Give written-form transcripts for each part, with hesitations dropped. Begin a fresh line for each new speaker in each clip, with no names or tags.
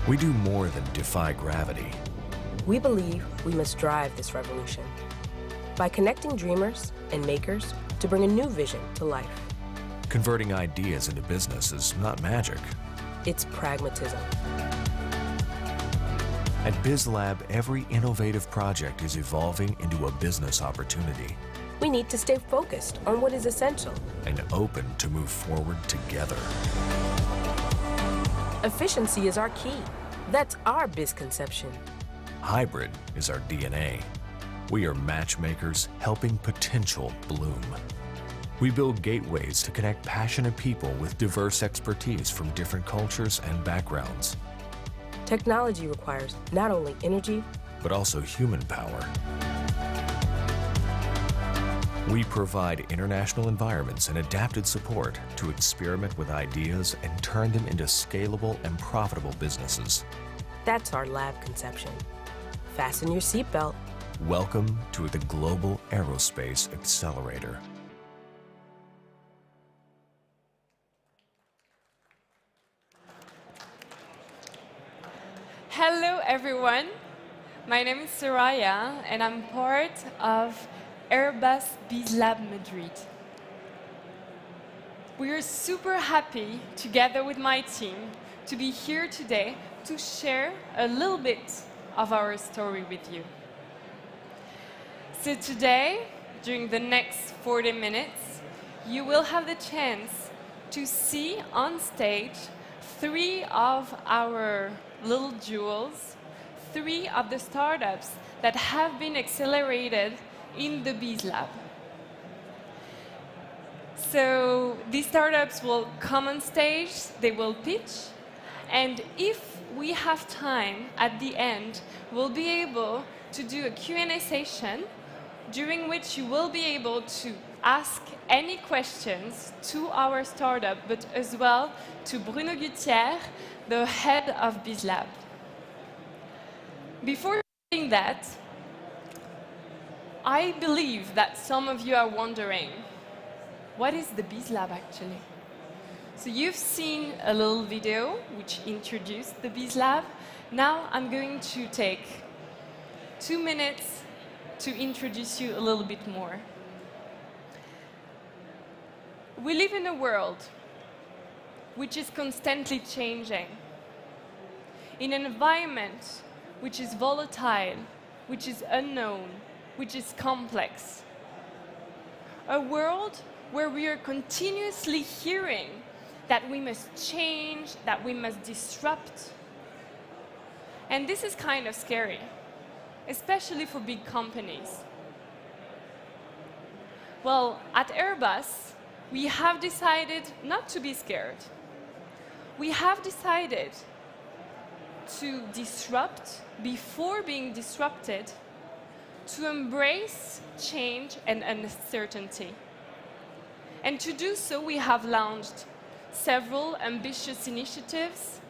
We do more than defy gravity.
We believe we must drive this revolution by connecting dreamers and makers to bring a new vision to life.
Converting ideas into business is not magic.
It's pragmatism.
At BizLab, every innovative project is evolving into a business opportunity
We need to stay focused on what is essential.
and open to move forward together.
Efficiency is our key. That's our biz conception.
Hybrid is our DNA. We are matchmakers helping potential bloom. We build gateways to connect passionate people with diverse expertise from different cultures and backgrounds,
Technology requires not only energy,
but also human power. We provide international environments and adapted support to experiment with ideas and turn them into scalable and profitable businesses.
that's our lab conception. Fasten your seatbelt.
Welcome to the Global Aerospace Accelerator.
Hello, everyone. My name is Soraya, and I'm part of Airbus BizLab Madrid. We are super happy, together with my team, to be here today to share a little bit of our story with you. So today, during the next 40 minutes, you will have the chance to see on stage 3 of our little jewels, 3 of the startups that have been accelerated in the BizLab. So these startups will come on stage, they will pitch, and if we have time at the end, we'll be able to do a Q&A session during which you will be able to ask any questions to our startup, but as well to Bruno Gutiérrez, the head of BizLab. Before doing that, I believe that some of you are wondering, what is the BizLab actually? So you've seen a little video which introduced the BizLab. Now I'm going to take 2 minutes to introduce you a little bit more. We live in a world which is constantly changing, in an environment which is volatile, which is unknown, which is complex. A world where we are continuously hearing that we must change, that we must disrupt. And this is kind of scary, especially for big companies. Well, at Airbus, we have decided not to be scared. We have decided to disrupt before being disrupted, to embrace change and uncertainty. And to do so, we have launched several ambitious initiatives.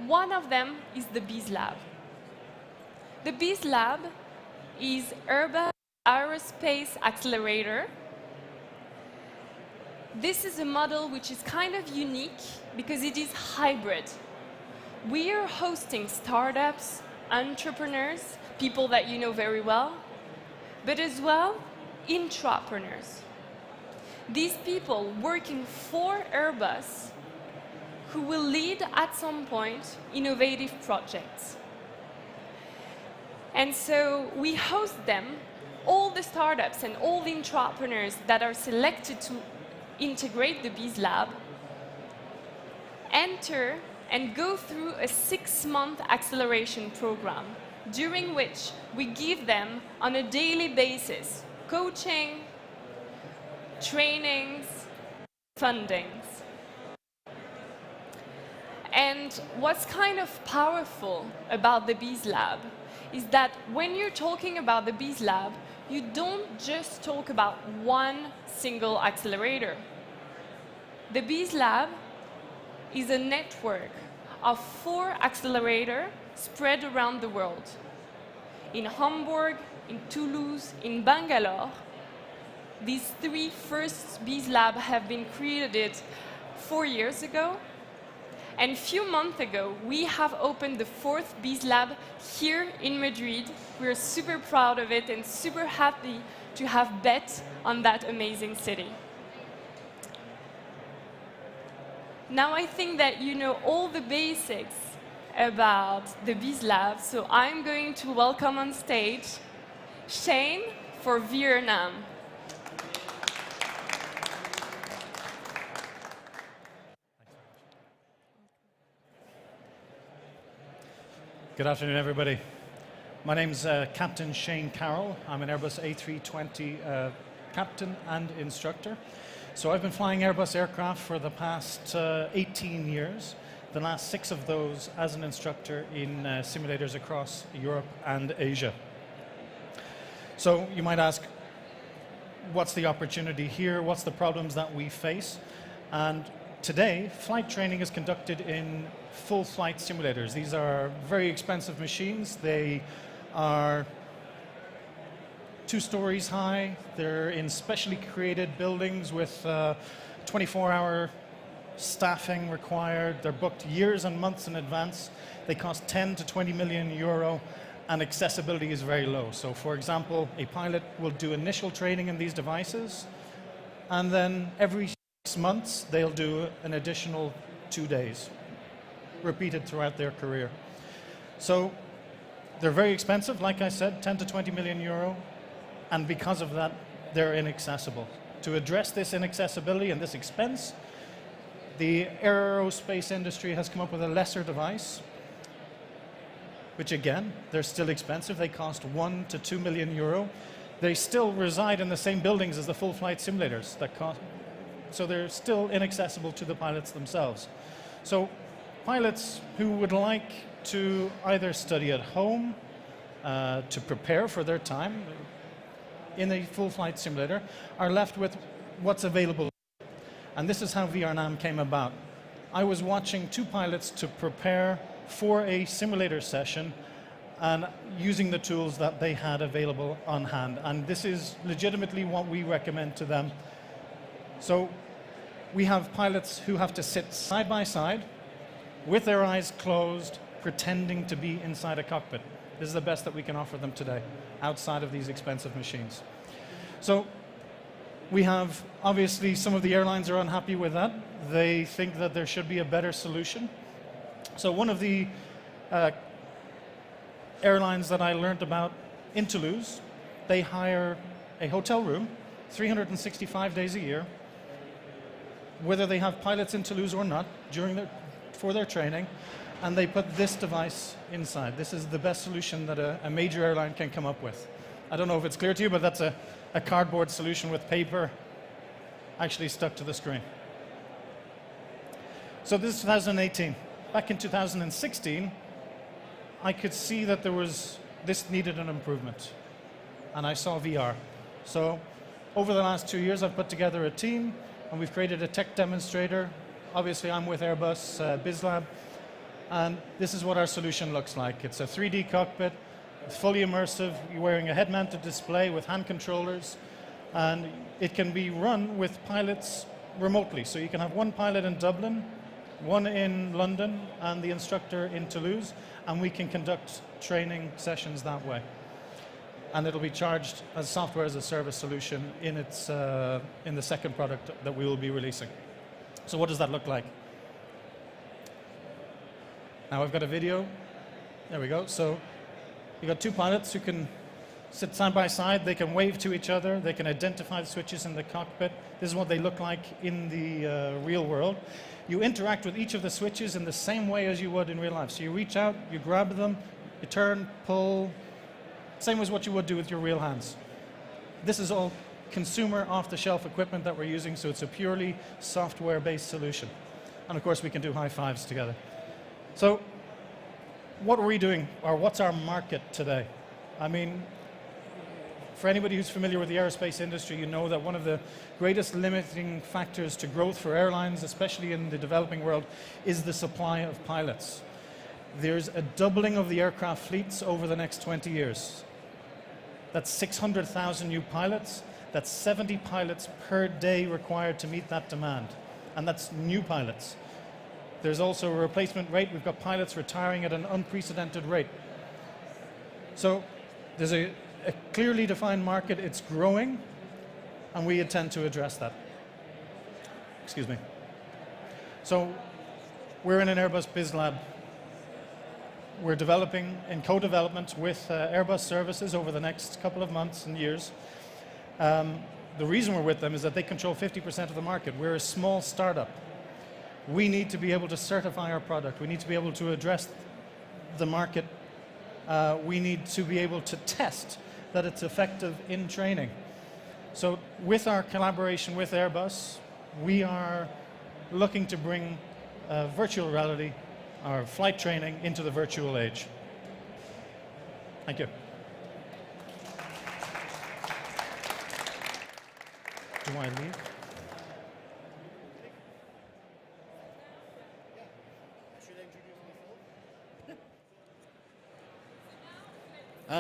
One of them is the BizLab. The BizLab is Airbus Aerospace Accelerator. This is a model which is kind of unique because it is hybrid. We are hosting startups, entrepreneurs, people that you know very well, but as well, intrapreneurs. These people working for Airbus who will lead at some point innovative projects. And so we host them, all the startups and all the intrapreneurs that are selected to integrate the BizLab, enter and go through a 6-month acceleration program, during which we give them on a daily basis coaching, trainings, fundings. And what's kind of powerful about the BizLab is that when you're talking about the BizLab, you don't just talk about one single accelerator. The BizLab is a network of 4 accelerators spread around the world. In Hamburg, in Toulouse, in Bangalore, these 3 first BizLab have been created 4 years ago. And a few months ago, we have opened the 4th Bees Lab here in Madrid. We're super proud of it and super happy to have bet on that amazing city. Now I think that you know all the basics about the Bees Lab, so I'm going to welcome on stage Shane for Vietnam.
Good afternoon, everybody. My name's Captain Shane Carroll. I'm an Airbus A320 captain and instructor. So I've been flying Airbus aircraft for the past 18 years, the last 6 of those as an instructor in simulators across Europe and Asia. So you might ask, what's the opportunity here? What's the problems that we face? And today, flight training is conducted in full flight simulators. These are very expensive machines. They are 2 stories high. They're in specially created buildings with 24-hour staffing required. They're booked years and months in advance. They cost 10 to 20 million euro, and accessibility is very low. So for example, a pilot will do initial training in these devices, and then every 6 months they'll do an additional 2 days, repeated throughout their career. So they're very expensive, like I said, 10 to 20 million euro, and because of that, they're inaccessible. To address this inaccessibility and this expense, the aerospace industry has come up with a lesser device, which again, they're still expensive. They cost 1 to 2 million euro. They still reside in the same buildings as the full flight simulators that cost, so they're still inaccessible to the pilots themselves. So pilots who would like to either study at home to prepare for their time in a full flight simulator are left with what's available. And this is how VRNAM came about. I was watching 2 pilots to prepare for a simulator session and using the tools that they had available on hand. And this is legitimately what we recommend to them. So we have pilots who have to sit side by side with their eyes closed, pretending to be inside a cockpit. This is the best that we can offer them today, outside of these expensive machines. So we have, obviously, some of the airlines are unhappy with that. They think that there should be a better solution. So one of the airlines that I learned about in Toulouse, they hire a hotel room 365 days a year, whether they have pilots in Toulouse or not, for their training, and they put this device inside. This is the best solution that a major airline can come up with. I don't know if it's clear to you, but that's a cardboard solution with paper actually stuck to the screen. So this is 2018. Back in 2016, I could see that this needed an improvement, and I saw VR. So over the last 2 years, I've put together a team, and we've created a tech demonstrator. Obviously, I'm with Airbus BizLab, and this is what our solution looks like. It's a 3D cockpit, it's fully immersive. You're wearing a head-mounted display with hand controllers, and it can be run with pilots remotely. So you can have 1 pilot in Dublin, 1 in London, and the instructor in Toulouse, and we can conduct training sessions that way. And it'll be charged as software as a service solution in the second product that we will be releasing. So what does that look like? Now I've got a video. There we go. So you've got 2 pilots who can sit side by side. They can wave to each other. They can identify the switches in the cockpit. This is what they look like in the real world. You interact with each of the switches in the same way as you would in real life. So you reach out, you grab them, you turn, pull, same as what you would do with your real hands. This is all consumer off-the-shelf equipment that we're using, so it's a purely software-based solution. And of course, we can do high fives together. So what are we doing, or what's our market today? I mean, for anybody who's familiar with the aerospace industry, you know that one of the greatest limiting factors to growth for airlines, especially in the developing world, is the supply of pilots. There's a doubling of the aircraft fleets over the next 20 years. That's 600,000 new pilots. That's 70 pilots per day required to meet that demand. And that's new pilots. There's also a replacement rate. We've got pilots retiring at an unprecedented rate. So there's a clearly defined market. It's growing, and we intend to address that. Excuse me. So we're in an Airbus Biz Lab. We're developing in co-development with Airbus services over the next couple of months and years. The reason we're with them is that they control 50% of the market. We're a small startup. We need to be able to certify our product. We need to be able to address the market. We need to be able to test that it's effective in training. So with our collaboration with Airbus, we are looking to bring virtual reality, our flight training, into the virtual age. Thank you. Do I leave?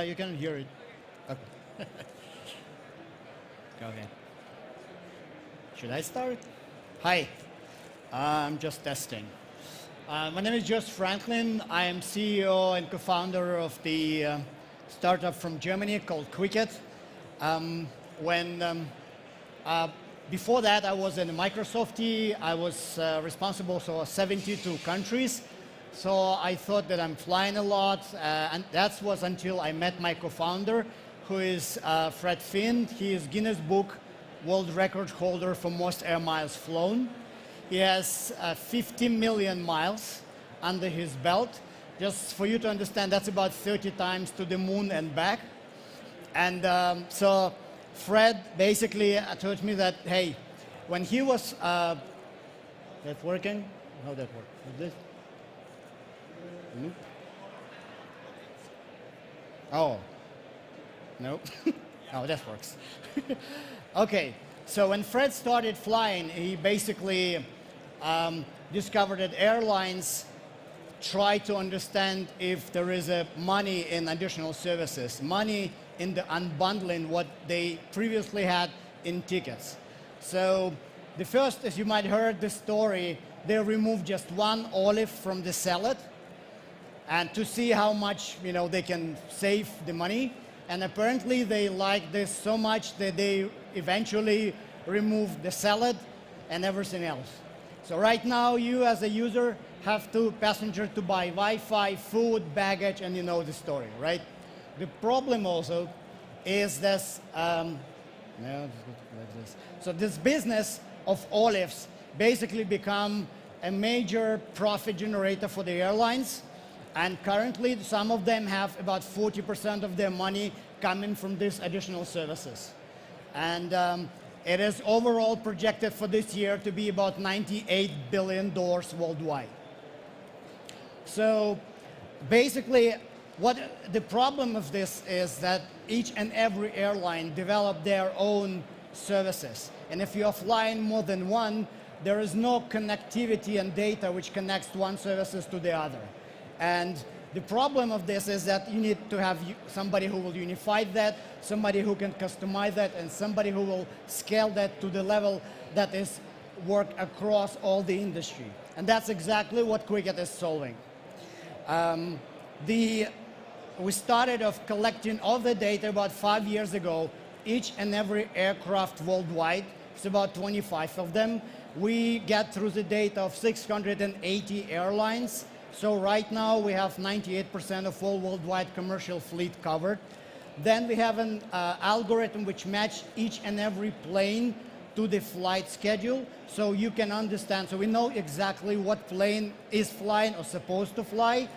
You can hear it. Okay. Go ahead. Should I start? Hi. I'm just testing. My name is Jost Franklin. I am CEO and co-founder of the startup from Germany called Quicket. Before that, I was in Microsoft. I was responsible for 72 countries. So I thought that I'm flying a lot, and that was until I met my co-founder, who is Fred Finn. He is Guinness Book World Record holder for most air miles flown. He has 50 million miles under his belt. Just for you to understand, that's about 30 times to the moon and back. And so Fred basically told me that, hey, when he was, that working? How that work? Is this? Nope. Oh, nope. Oh, that works. Okay, so when Fred started flying, he basically discovered that airlines try to understand if there is money in additional services, money in the unbundling what they previously had in tickets. So the first, as you might have heard the story, they removed just one olive from the salad, and to see how much they can save the money. And apparently they liked this so much that they eventually removed the salad and everything else. So right now you as a user have to buy Wi-Fi, food, baggage, and you know the story, right? The problem also is this, so this business of olives basically become a major profit generator for the airlines. And currently, some of them have about 40% of their money coming from these additional services. And it is overall projected for this year to be about $98 billion worldwide. So basically, what the problem of this is that each and every airline develop their own services. And if you are flying more than one, there is no connectivity and data which connects one services to the other. And the problem of this is that you need to have somebody who will unify that, somebody who can customize that, and somebody who will scale that to the level that is work across all the industry. And that's exactly what Quicket is solving. We started off collecting all the data about 5 years ago, each and every aircraft worldwide. It's about 25 of them. We get through the data of 680 airlines. So right now we have 98% of all worldwide commercial fleet covered. Then we have an algorithm which matches each and every plane to the flight schedule, so you can understand. So we know exactly what plane is flying or supposed to fly,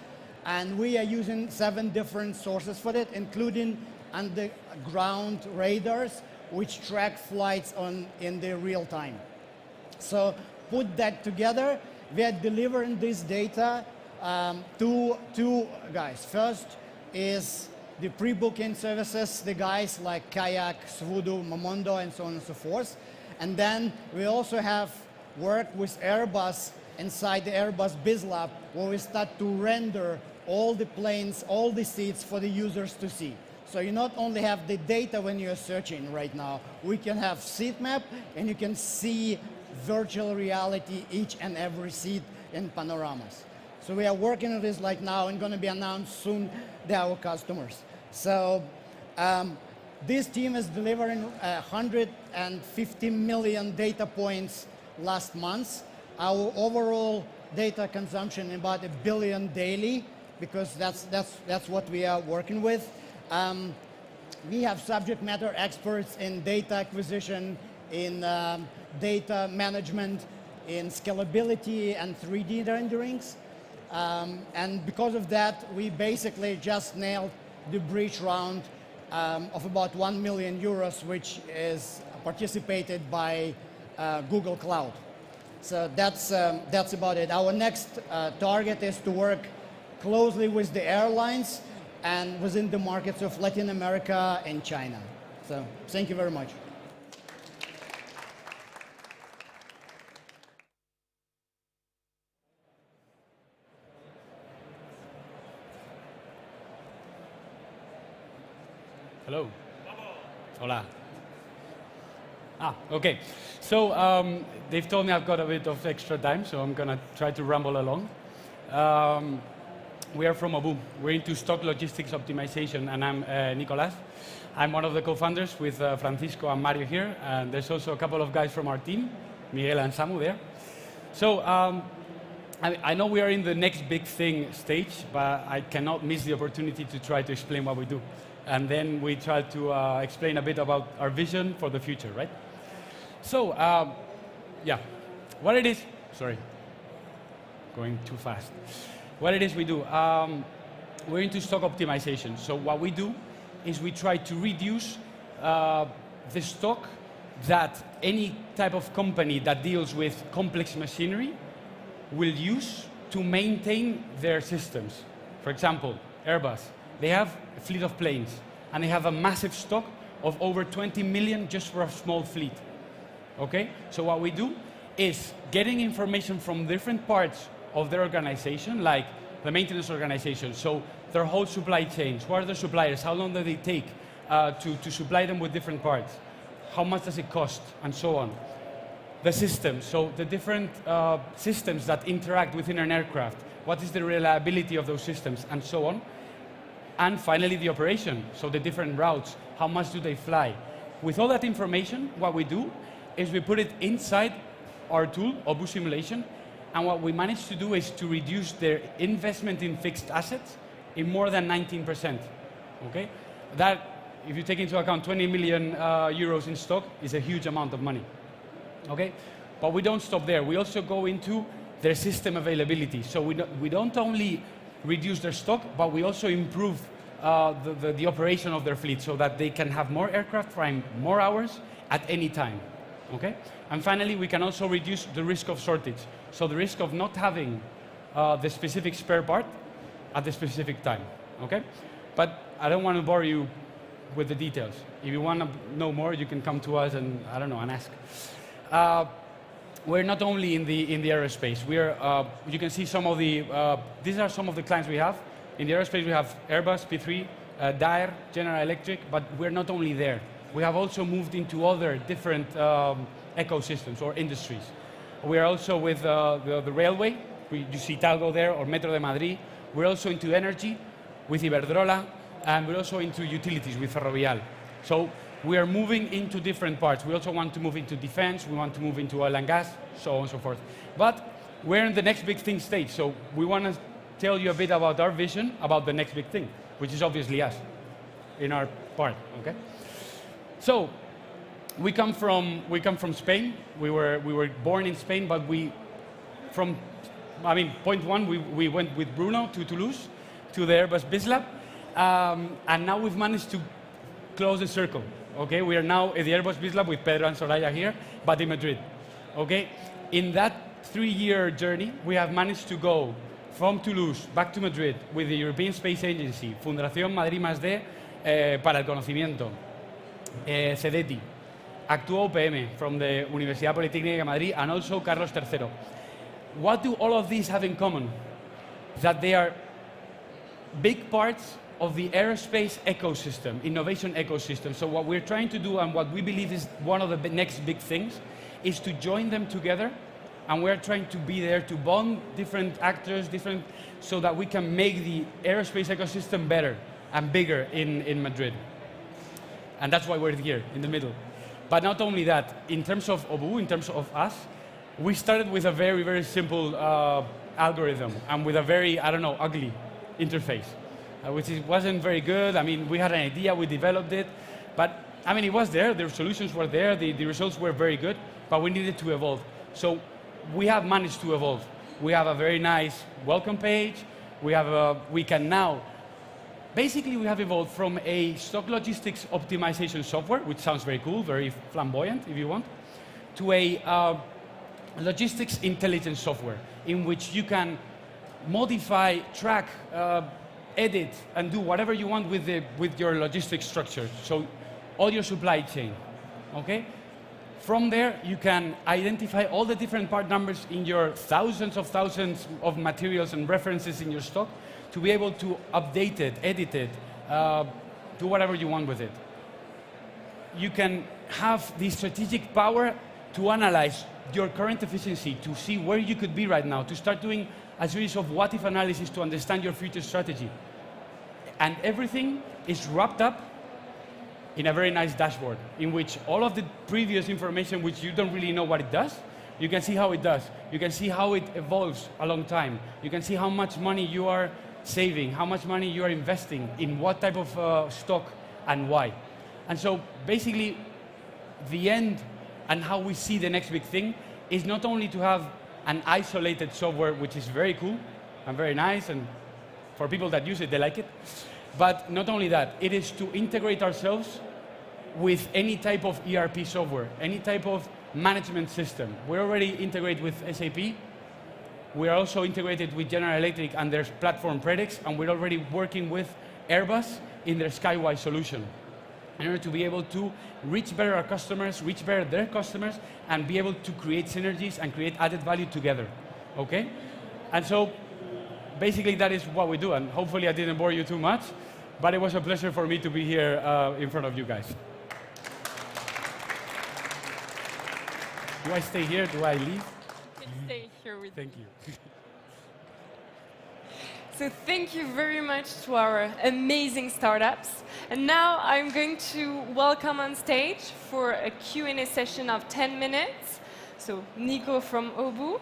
and we are using 7 different sources for it, including underground radars, which track flights in the real time. So put that together, we are delivering this data to two guys. First is the pre-booking services, the guys like Kayak, Swoodoo, Momondo, and so on and so forth. And then we also have worked with Airbus inside the Airbus Biz Lab, where we start to render all the planes, all the seats for the users to see. So you not only have the data when you're searching right now, we can have seat map, and you can see virtual reality each and every seat and panoramas. So we are working on this like now and going to be announced soon to our customers. So this team is delivering 150 million data points last month. Our overall data consumption is about 1 billion daily, because that's what we are working with. We have subject matter experts in data acquisition, in data management, in scalability and 3D renderings. And because of that, we basically just nailed the bridge round of about 1 million euros, which is participated by Google Cloud. So that's about it. Our next target is to work closely with the airlines and within the markets of Latin America and China. So thank you very much.
Hello. Hola. Okay. So they've told me I've got a bit of extra time, so I'm going to try to ramble along. We are from Obu. We're into stock logistics optimization, and I'm Nicolas. I'm one of the co-founders with Francisco and Mario here, and there's also a couple of guys from our team, Miguel and Samu there. So I know we are in the next big thing stage, but I cannot miss the opportunity to try to explain what we do. And then we try to explain a bit about our vision for the future, right? So, yeah, what it is, sorry, going too fast. What it is we do, we're into stock optimization. So what we do is we try to reduce the stock that any type of company that deals with complex machinery will use to maintain their systems. For example, Airbus, they have a fleet of planes, and they have a massive stock of over 20 million just for a small fleet. Okay? So what we do is getting information from different parts of their organization, like the maintenance organization, so their whole supply chains, who are the suppliers, how long do they take to supply them with different parts, how much does it cost, and so on. The systems, so the different systems that interact within an aircraft, what is the reliability of those systems, and so on. And finally, the operation, so the different routes, how much do they fly. With all that information, what we do is we put it inside our tool, Obu Simulation, and what we managed to do is to reduce their investment in fixed assets in more than 19%. Okay? That, if you take into account 20 million euros in stock, is a huge amount of money. Okay? But we don't stop there. We also go into their system availability. So we don't only reduce their stock, but we also improve the operation of their fleet so that they can have more aircraft flying more hours at any time. Okay? And finally, we can also reduce the risk of shortage. So the risk of not having the specific spare part at the specific time. Okay? But I don't want to bore you with the details. If you want to know more, you can come to us and, I don't know, and ask. We're not only in the aerospace. We're, you can see some of the, these are some of the clients we have. In the aerospace, we have Airbus, P3, Daher, General Electric, but we're not only there. We have also moved into other different ecosystems or industries. We are also with the railway. You see Talgo there, or Metro de Madrid. We're also into energy with Iberdrola, and we're also into utilities with Ferrovial. So we are moving into different parts. We also want to move into defense, we want to move into oil and gas, so on and so forth. But we're in the next big thing stage, so we want to tell you a bit about our vision about the next big thing, which is obviously us, in our part, okay? So, we come from Spain. We were born in Spain, but point one, we went with Bruno to Toulouse, to the Airbus BizLab, and now we've managed to close the circle. Okay, we are now at the Airbus BizLab with Pedro and Soraya here, but in Madrid. Okay, in that 3-year journey, we have managed to go from Toulouse back to Madrid with the European Space Agency, Fundación Madrid +D para el Conocimiento, CEDETI, Actúa UPM from the Universidad Politécnica de Madrid, and also Carlos III. What do all of these have in common? That they are big parts of the aerospace ecosystem, innovation ecosystem. So what we're trying to do, and what we believe is one of the next big things, is to join them together And we're trying to be there to bond different actors, so that we can make the aerospace ecosystem better and bigger in Madrid. And that's why we're here, in the middle. But not only that, in terms of OBU, in terms of us, we started with a very, very simple algorithm and with a very, I don't know, ugly interface, which wasn't very good. I mean, we had an idea, we developed it, but I mean, it was there, the solutions were there, the results were very good, but we needed to evolve. So we have managed to evolve. We have a very nice welcome page. We can now, basically we have evolved from a stock logistics optimization software, which sounds very cool, very flamboyant if you want, to a logistics intelligence software in which you can modify, track, edit, and do whatever you want with your logistics structure. So all your supply chain, okay? From there, you can identify all the different part numbers in your thousands of materials and references in your stock to be able to update it, edit it, do whatever you want with it. You can have the strategic power to analyze your current efficiency, to see where you could be right now, to start doing a series of what-if analysis to understand your future strategy. And everything is wrapped up in a very nice dashboard, in which all of the previous information, which you don't really know what it does, you can see how it does. You can see how it evolves along time. You can see how much money you are saving, how much money you are investing, in what type of stock, and why. And so basically, the end and how we see the next big thing is not only to have an isolated software, which is very cool and very nice, and for people that use it, they like it. But not only that, it is to integrate ourselves with any type of ERP software, any type of management system. We're already integrated with SAP. We're also integrated with General Electric and their platform Predix, and we're already working with Airbus in their Skywise solution in order to be able to reach better our customers, reach better their customers, and be able to create synergies and create added value together, okay? And so basically, that is what we do, and hopefully I didn't bore you too much, but it was a pleasure for me to be here in front of you guys. Do I stay here? Do I leave?
You can stay here with
Thank you.
So thank you very much to our amazing startups. And now I'm going to welcome on stage for a Q&A session of 10 minutes. So Nico from OBU,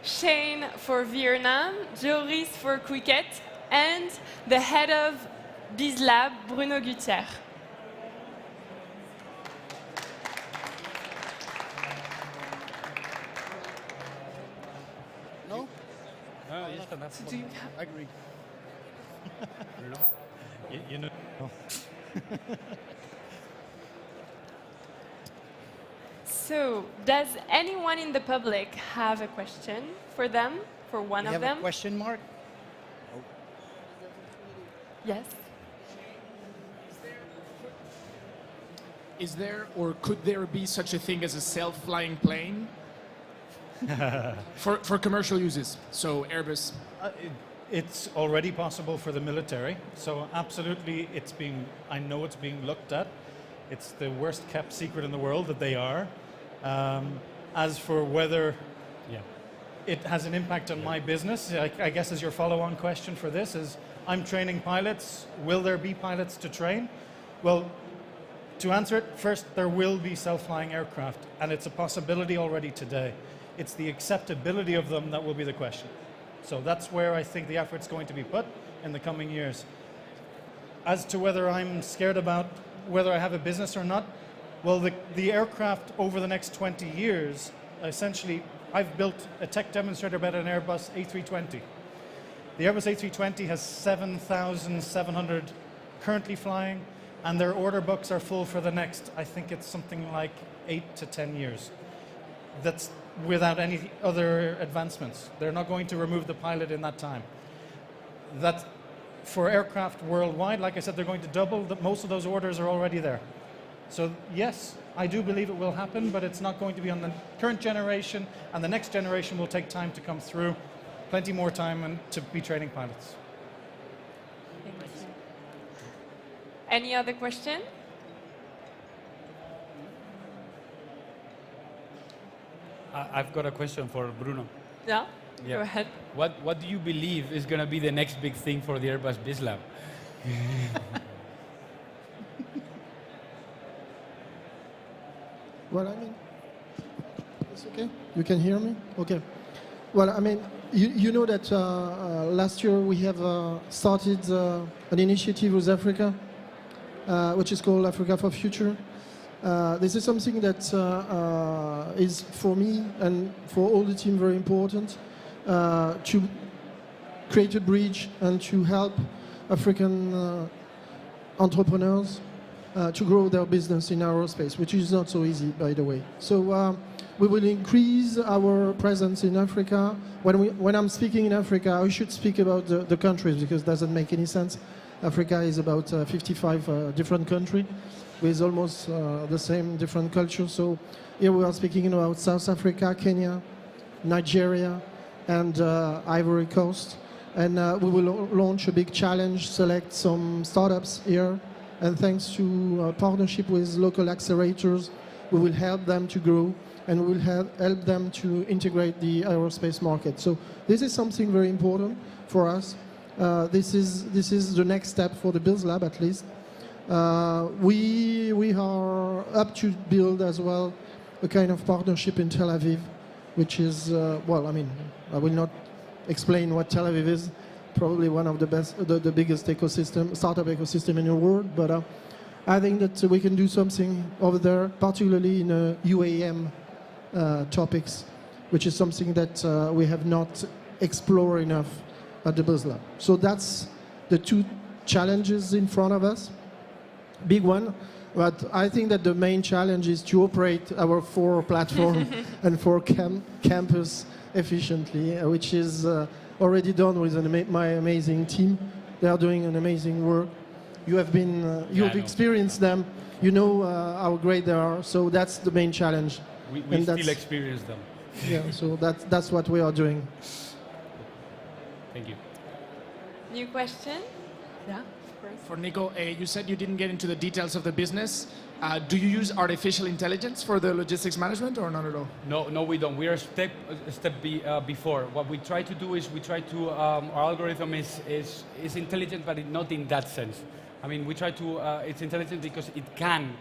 Shane for Vietnam, Joris for Quicket, and the head of BizLab, Bruno Gutier.
No?
Do you
I agree.
You know.
So, does anyone in the public have a question for them, for one
You
of
have
them?
a question mark?
Yes.
Is there or could there be such a thing as a self-flying plane for commercial uses? So Airbus.
It's already possible for the military, so absolutely I know it's being looked at. It's the worst kept secret in the world that they are. As for whether it has an impact on my business, I guess as your follow-on question for this is, I'm training pilots. Will there be pilots to train? Well, to answer it, first, there will be self-flying aircraft, and it's a possibility already today. It's the acceptability of them that will be the question. So that's where I think the effort's going to be put in the coming years. As to whether I'm scared about whether I have a business or not, well, the aircraft over the next 20 years, essentially, I've built a tech demonstrator about an Airbus A320. The Airbus A320 has 7,700 currently flying, and their order books are full for the next, I think it's something like 8 to 10 years. That's without any other advancements. They're not going to remove the pilot in that time. That for aircraft worldwide, like I said, they're going to double. Most of those orders are already there. So yes, I do believe it will happen, but it's not going to be on the current generation, and the next generation will take time to come through, plenty more time and to be training pilots.
Thank you. Any other question?
I've got a question for Bruno.
Yeah?
Yeah.
Go ahead.
What do you believe is going to be the next big thing for the Airbus BizLab?
Well, I mean, it's okay? You can hear me? Okay. Well, I mean, you know that last year we have started an initiative with Africa, which is called Africa for Future. This is something that is for me and for all the team very important to create a bridge and to help African entrepreneurs to grow their business in aerospace, which is not so easy, by the way. So we will increase our presence in Africa. When I'm speaking in Africa, I should speak about the countries because it doesn't make any sense. Africa is about 55 different countries with almost the same different cultures. So here we are speaking about South Africa, Kenya, Nigeria, and Ivory Coast. And we will launch a big challenge, select some startups here. And thanks to a partnership with local accelerators, we will help them to grow and we will help them to integrate the aerospace market. So this is something very important for us. This is the next step for the BizLab, at least. We are up to build as well a kind of partnership in Tel Aviv, which is, well, I mean, I will not explain what Tel Aviv is, probably one of the best, the biggest ecosystem, startup ecosystem in the world, but I think that we can do something over there, particularly in UAM topics, which is something that we have not explored enough at the BizLab. So that's the two challenges in front of us. Big one, but I think that the main challenge is to operate our 4 platform and 4 campus efficiently, which is already done with my amazing team. They are doing an amazing work. You have been, you have experienced them. You know how great they are. So that's the main challenge.
We still experience them.
Yeah. So that's what we are doing.
Thank you.
New question? Yeah.
For Nico, you said you didn't get into the details of the business. Do you use artificial intelligence for the logistics management or not at all?
No, we don't. We are a step before. What we try to do is we try to, our algorithm is intelligent, but not in that sense. I mean, we try to, it's intelligent because it can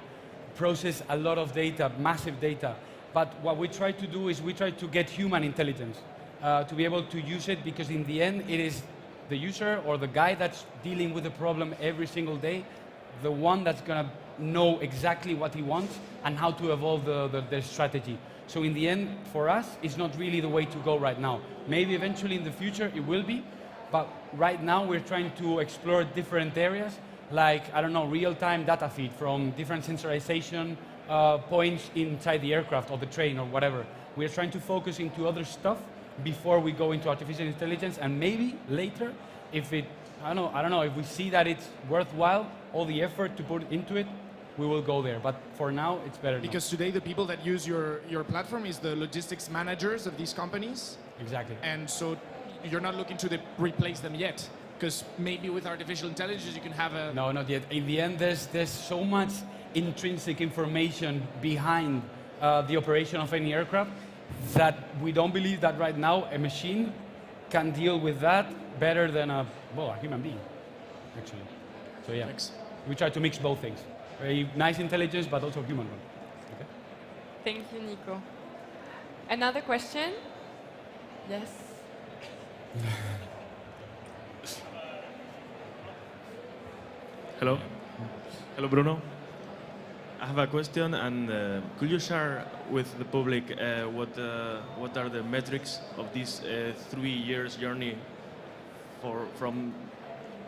process a lot of data, massive data. But what we try to do is we try to get human intelligence to be able to use it, because in the end, it is the user or the guy that's dealing with the problem every single day, the one that's going to know exactly what he wants and how to evolve the strategy. So in the end, for us, it's not really the way to go right now. Maybe eventually in the future it will be, but right now we're trying to explore different areas, like, I don't know, real-time data feed from different sensorization points inside the aircraft or the train or whatever. We're trying to focus into other stuff before we go into artificial intelligence, and maybe later, if it, I don't know, if we see that it's worthwhile, all the effort to put into it, we will go there. But for now, it's better.
Because today the people that use your platform is the logistics managers of these companies.
Exactly.
And so you're not looking to replace them yet, because maybe with artificial intelligence you can have a...
No, not yet. In the end, there's so much intrinsic information behind the operation of any aircraft that we don't believe that right now a machine can deal with that better than a human being, actually. So yeah,
Thanks.
we try to mix both things. Very nice intelligence, but also human one. Okay?
Thank you, Nico. Another question? Yes.
Hello. Hello, Bruno. I have a question, and could you share with the public what are the metrics of this 3 years journey from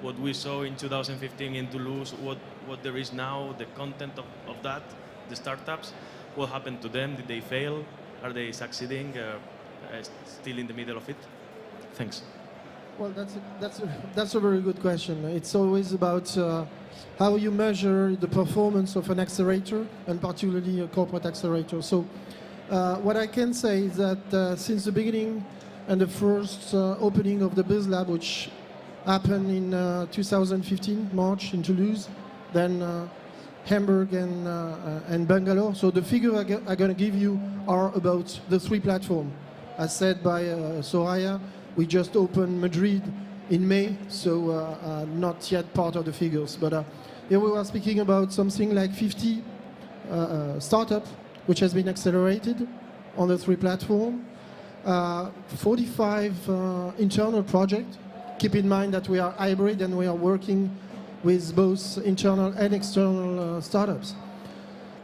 what we saw in 2015 in Toulouse, what there is now, the content of that, the startups, what happened to them? Did they fail? Are they succeeding? Still in the middle of it? Thanks.
Well, that's a very good question. It's always about how you measure the performance of an accelerator, and particularly a corporate accelerator. So what I can say is that since the beginning and the first opening of the BizLab, which happened in 2015, March, in Toulouse, then Hamburg and Bangalore. So the figure I'm going to give you are about the 3 platforms. As said by Soraya, we just opened Madrid in May, so not yet part of the figures. But here we were speaking about something like 50 startups, which has been accelerated on the 3 platforms. 45 internal projects. Keep in mind that we are hybrid and we are working with both internal and external startups.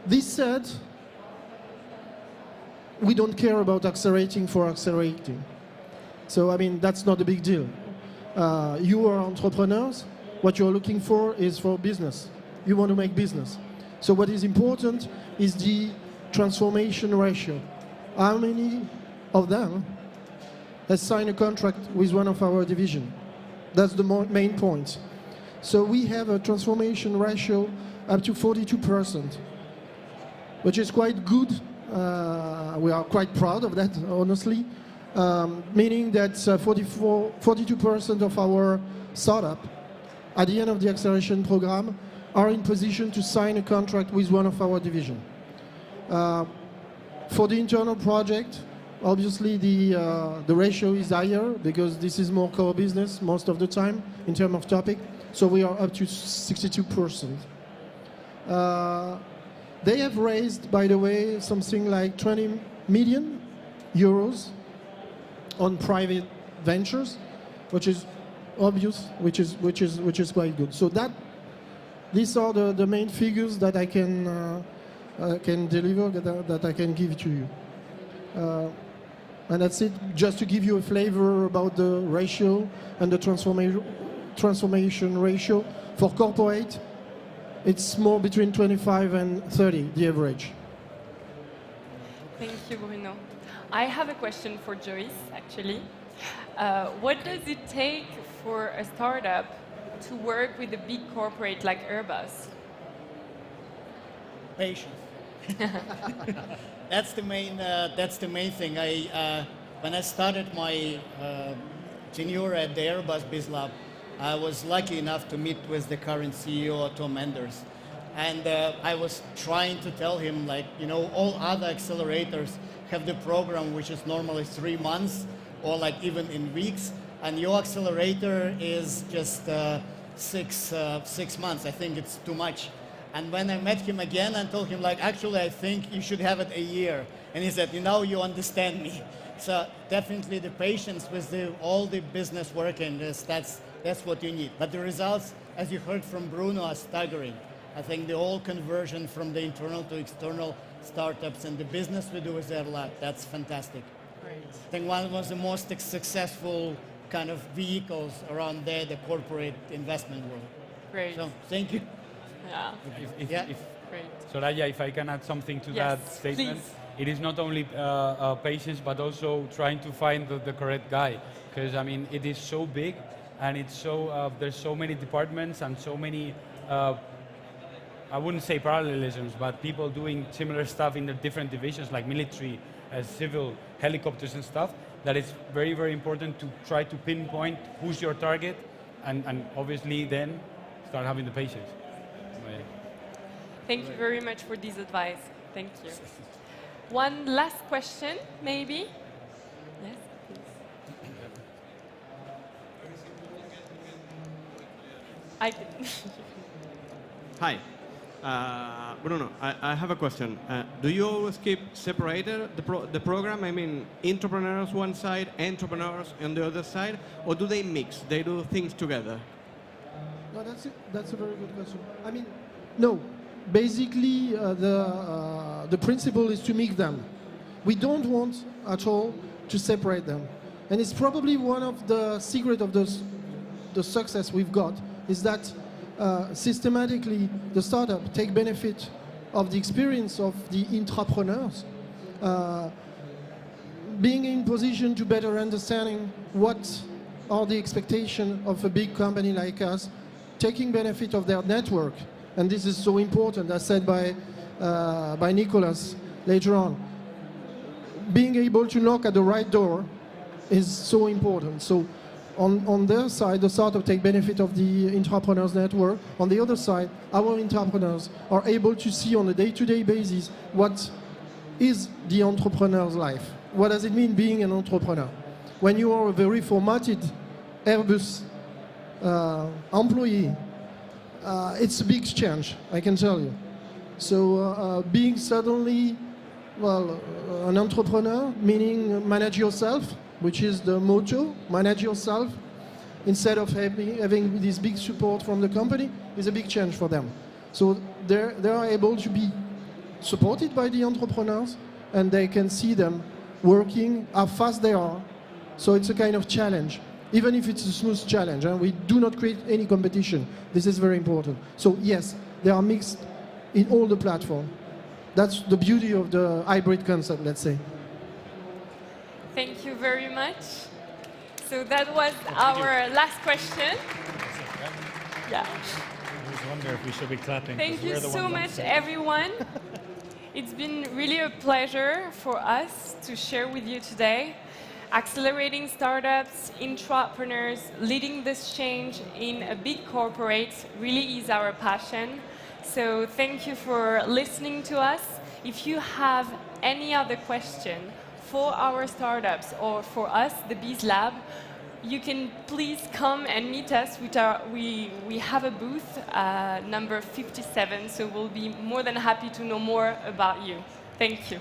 This said, we don't care about accelerating for accelerating. So, I mean, that's not a big deal. You are entrepreneurs. What you're looking for is for business. You want to make business. So what is important is the transformation ratio. How many of them has signed a contract with one of our division? That's the main point. So we have a transformation ratio up to 42%, which is quite good. We are quite proud of that, honestly, meaning that 42% of our startup at the end of the acceleration program are in position to sign a contract with one of our division. For the internal project, obviously the ratio is higher because this is more core business most of the time in terms of topic. So we are up to 62%. They have raised, by the way, something like 20 million euros on private ventures, which is obvious, which is quite good. So these are the main figures that I can deliver, that I can give to you. And that's it, just to give you a flavor about the ratio and the transformation ratio. For corporate, it's more between 25 and 30, the average.
Thank you, Bruno. I have a question for Joyce, actually. What does it take for a startup to work with a big corporate like Airbus?
Patience. That's the main thing. When I started my tenure at the Airbus BizLab, I was lucky enough to meet with the current CEO, Tom Enders. And I was trying to tell him, like, you know, all other accelerators have the program which is normally 3 months or like even in weeks. And your accelerator is just 6 months. I think it's too much. And when I met him again and told him, like, actually, I think you should have it a year. And he said, you know, you understand me. So definitely the patience with all the business working, that's what you need. But the results, as you heard from Bruno, are staggering. I think the whole conversion from the internal to external startups and the business we do with Airlab, that's fantastic.
Great.
I think one was the most successful kind of vehicles around there, the corporate investment world.
Great.
So thank you.
Yeah.
Great. Soraya, if I can add something to that statement.
Please.
It is not only patience, but also trying to find the correct guy. Because, I mean, it is so big, and it's so there's so many departments and so many, I wouldn't say parallelisms, but people doing similar stuff in the different divisions, like military, civil, helicopters and stuff, that it's very, very important to try to pinpoint who's your target, and obviously then start having the patience.
Thank you very much for this advice. Thank you. One last question, maybe? Yes, please. I can.
Hi. Bruno, I have a question. Do you always keep separated the program? I mean, entrepreneurs one side, entrepreneurs on the other side, or do they mix? They do things together?
No, that's a very good question. I mean, no. Basically, the principle is to mix them. We don't want at all to separate them. And it's probably one of the secrets of the success we've got, is that systematically the startup take benefit of the experience of the entrepreneurs, being in position to better understanding what are the expectations of a big company like us, taking benefit of their network. And this is so important, as said by Nicolas later on. Being able to knock at the right door is so important. So on their side, the startup take benefit of the entrepreneurs network. On the other side, our entrepreneurs are able to see on a day-to-day basis what is the entrepreneur's life. What does it mean being an entrepreneur? When you are a very formatted Airbus employee, it's a big change, I can tell you. So being suddenly, well, an entrepreneur, meaning manage yourself, which is the motto, manage yourself, instead of having this big support from the company, is a big change for them. So they are able to be supported by the entrepreneurs, and they can see them working, how fast they are. So it's a kind of challenge, even if it's a smooth challenge. And we do not create any competition. This is very important. So yes, they are mixed in all the platforms. That's the beauty of the hybrid concept, let's say.
Thank you very much. So that was our last question. Yeah.
I always wonder if we should be clapping.
Thank you so much, everyone. It's been really a pleasure for us to share with you today. Accelerating startups, entrepreneurs, leading this change in a big corporate really is our passion. So thank you for listening to us. If you have any other question for our startups or for us, the Bees Lab, you can please come and meet us. We have a booth, number 57, so we'll be more than happy to know more about you. Thank you.